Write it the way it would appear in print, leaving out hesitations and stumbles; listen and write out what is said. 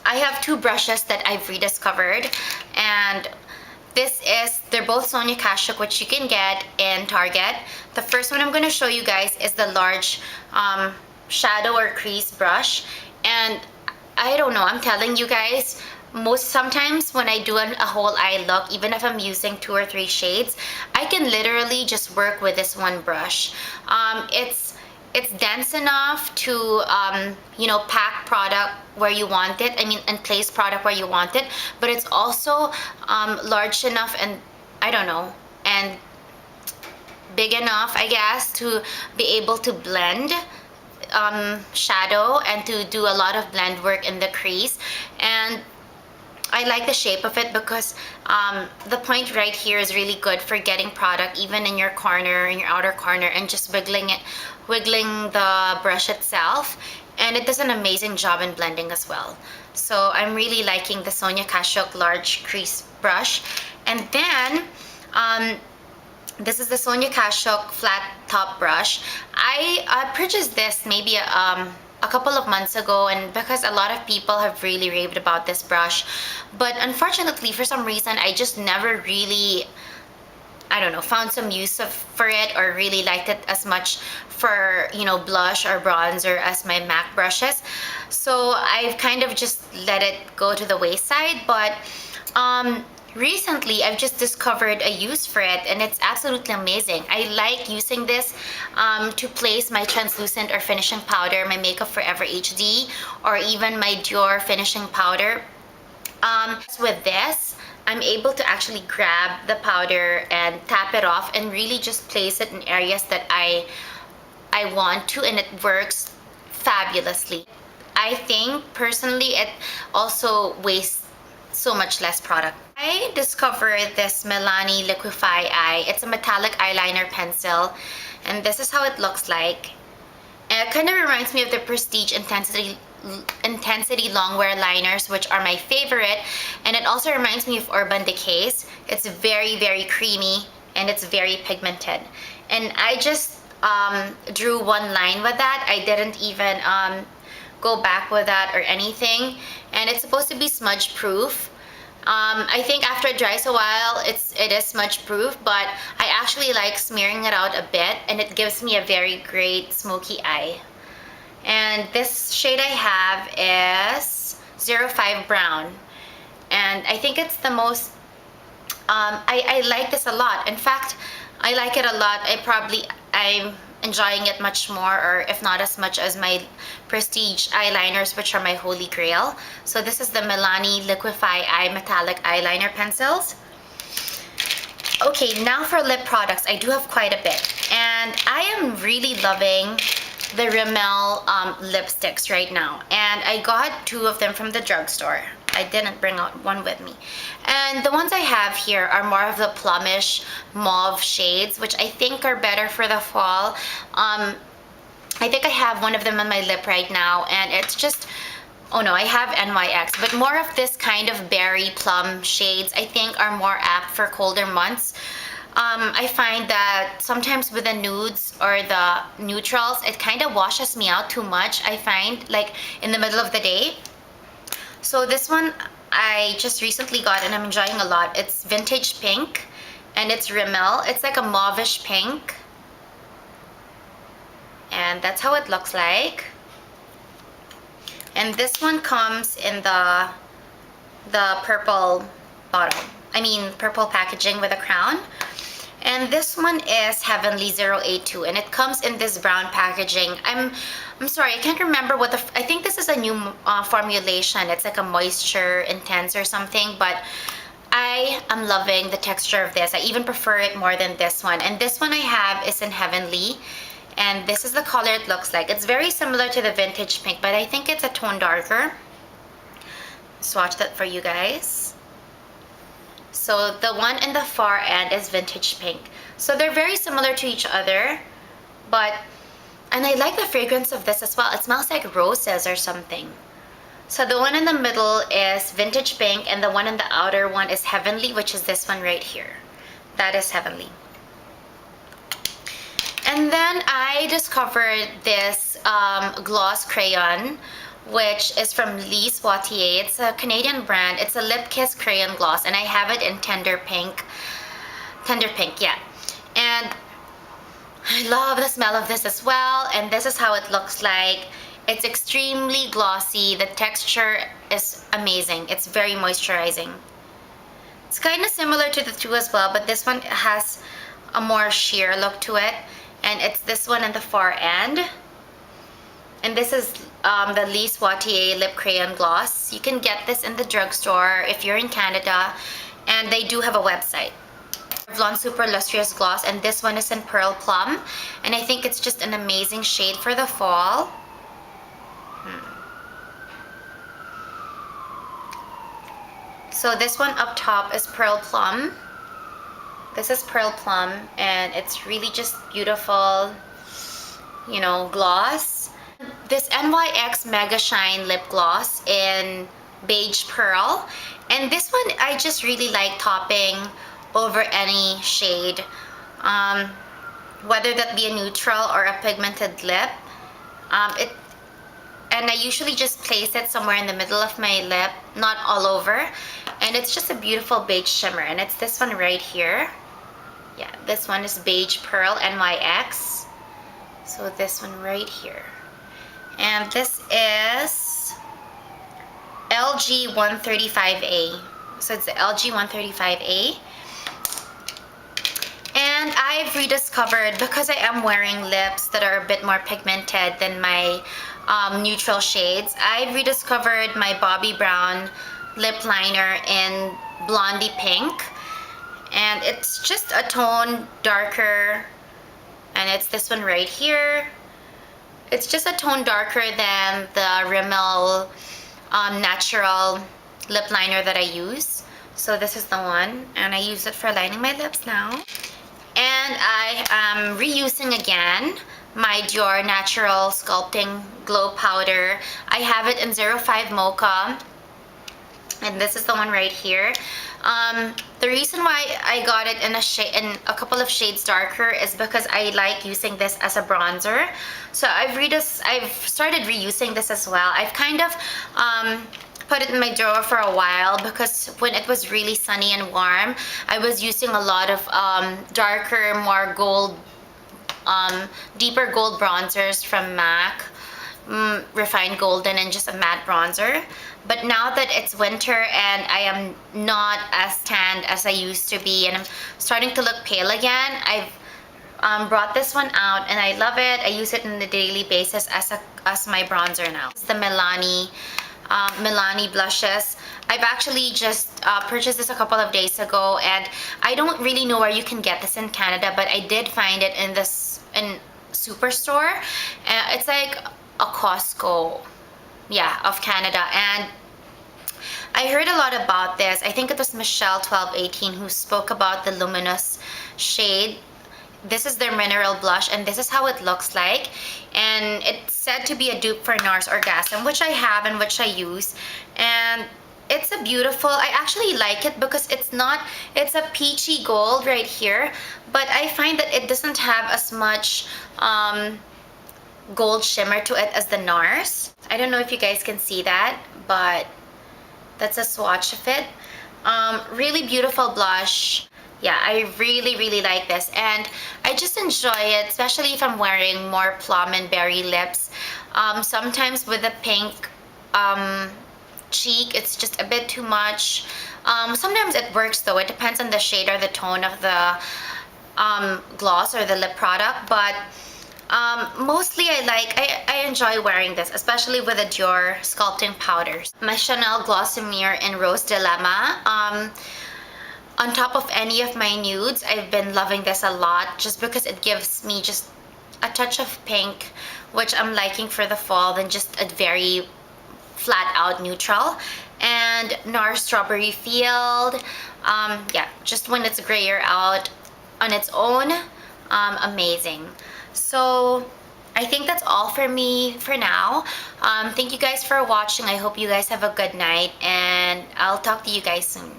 I have two brushes that I've rediscovered, and they're both Sonia Kashuk, which you can get in Target. The first one I'm going to show you guys is the large shadow or crease brush. And I don't know, I'm telling you guys, sometimes when I do a whole eye look, even if I'm using 2 or 3 shades, I can literally just work with this one brush. It's dense enough to you know, pack product where you want it, I mean, and place product where you want it, but it's also large enough and I don't know, and big enough, I guess, to be able to blend shadow and to do a lot of blend work in the crease. And I like the shape of it because the point right here is really good for getting product even in your corner, in your outer corner, and just wiggling the brush itself. And it does an amazing job in blending as well. So I'm really liking the Sonia Kashuk large crease brush. And then this is the Sonia Kashuk flat top brush. I purchased this maybe a couple of months ago, and because a lot of people have really raved about this brush, but unfortunately for some reason I just never really, I don't know, found some use for it, or really liked it as much for, you know, blush or bronzer as my MAC brushes. So I've kind of just let it go to the wayside. But recently I've just discovered a use for it, and it's absolutely amazing. I like using this to place my translucent or finishing powder, my Makeup Forever HD, or even my Dior finishing powder. With this, I'm able to actually grab the powder and tap it off and really just place it in areas that I want to, and it works fabulously. I think personally it also wastes so much less product. I discovered this Milani Liquifi Eye. It's a metallic eyeliner pencil, and this is how it looks like. And it kind of reminds me of the Prestige Intensity Longwear liners, which are my favorite, and it also reminds me of Urban Decay's. It's very, very creamy, and it's very pigmented. And I just drew one line with that. I didn't even go back with that or anything, and it's supposed to be smudge proof. I think after it dries a while, it is smudge proof, but I actually like smearing it out a bit, and it gives me a very great smoky eye. And this shade I have is 05 Brown, and I think it's the most, I like this a lot. In fact, I like it a lot. I'm enjoying it much more, or if not as much as my Prestige eyeliners, which are my holy grail. So this is the Milani Liquifi Eye Metallic Eyeliner Pencils. Okay, now for lip products, I do have quite a bit, and I am really loving the Rimmel lipsticks right now, and I got 2 of them from the drugstore. I didn't bring out one with me. And the ones I have here are more of the plumish mauve shades, which I think are better for the fall. I think I have one of them on my lip right now, and it's just, oh no, I have NYX, but more of this kind of berry plum shades I think are more apt for colder months. I find that sometimes with the nudes or the neutrals, it kind of washes me out too much, I find, like in the middle of the day. So this one I just recently got, and I'm enjoying a lot. It's Vintage Pink, and it's Rimmel. It's like a mauvish pink, and that's how it looks like. And this one comes in the purple bottle, I mean purple packaging with a crown. And this one is Heavenly 082, and it comes in this brown packaging. I'm sorry, I can't remember what I think this is a new formulation. It's like a moisture intense or something, but I am loving the texture of this. I even prefer it more than this one. And this one I have is in Heavenly, and this is the color it looks like. It's very similar to the Vintage Pink, but I think it's a tone darker. Swatch that for you guys. So the one in the far end is Vintage Pink. So they're very similar to each other, and I like the fragrance of this as well. It smells like roses or something. So the one in the middle is Vintage Pink, and the one in the outer one is Heavenly, which is this one right here. That is Heavenly. And then I discovered this gloss crayon, which is from Lise Watier. It's a Canadian brand. It's a lip kiss crayon gloss, and I have it in tender pink. Tender pink, yeah. And I love the smell of this as well, and this is how it looks like. It's extremely glossy. The texture is amazing. It's very moisturizing. It's kind of similar to the two as well, but this one has a more sheer look to it, and it's this one in the far end. And this is the Lise Watier Lip Crayon Gloss. You can get this in the drugstore if you're in Canada, and they do have a website. Revlon Superlusterous Gloss, and this one is in Pearl Plum, and I think it's just an amazing shade for the fall. So this one up top is Pearl Plum. This is Pearl Plum, and it's really just beautiful, you know, gloss. This NYX Mega Shine Lip Gloss in Beige Pearl. And this one I just really like topping over any shade. Whether that be a neutral or a pigmented lip. And I usually just place it somewhere in the middle of my lip, not all over. And it's just a beautiful beige shimmer. And it's this one right here. Yeah, this one is Beige Pearl NYX. So this one right here. And this is LG 135A. So it's the LG 135A. And I've rediscovered, because I am wearing lips that are a bit more pigmented than my neutral shades, I've rediscovered my Bobbi Brown lip liner in Blondie Pink. And it's just a tone darker, and it's this one right here. It's just a tone darker than the Rimmel natural lip liner that I use. So this is the one, and I use it for lining my lips now. And I am reusing again my Dior Natural Sculpting Glow Powder. I have it in 05 Mocha, and this is the one right here. The reason why I got it in a couple of shades darker is because I like using this as a bronzer. So I've started reusing this as well. I've kind of put it in my drawer for a while because when it was really sunny and warm, I was using a lot of darker, more gold, deeper gold bronzers from MAC. Refined golden and just a matte bronzer. But now that it's winter and I am not as tanned as I used to be and I'm starting to look pale again, I've brought this one out and I love it. I use it on a daily basis as my bronzer now. It's the Milani blushes. I've actually just purchased this a couple of days ago, and I don't really know where you can get this in Canada, but I did find it in Superstore. It's like a Costco, yeah, of Canada. And I heard a lot about this. I think it was Michelle 1218 who spoke about the Luminous shade. This is their mineral blush, and this is how it looks like. And it's said to be a dupe for NARS Orgasm, which I have and which I use. And it's a beautiful, I actually like it because it's a peachy gold right here, but I find that it doesn't have as much gold shimmer to it as the NARS. I don't know if you guys can see that, but that's a swatch of it. Really beautiful blush. Yeah, I really like this, and I just enjoy it, especially if I'm wearing more plum and berry lips. Sometimes with the pink cheek, it's just a bit too much. Sometimes it works though. It depends on the shade or the tone of the gloss or the lip product, but mostly I enjoy wearing this, especially with the Dior Sculpting powders. My Chanel Glossimier in Rose Dilemma. On top of any of my nudes, I've been loving this a lot just because it gives me just a touch of pink, which I'm liking for the fall, than just a very flat out neutral. And NARS Strawberry Field, yeah, just when it's grayer out on its own, amazing. So I think that's all for me for now. Thank you guys for watching. I hope you guys have a good night, and I'll talk to you guys soon.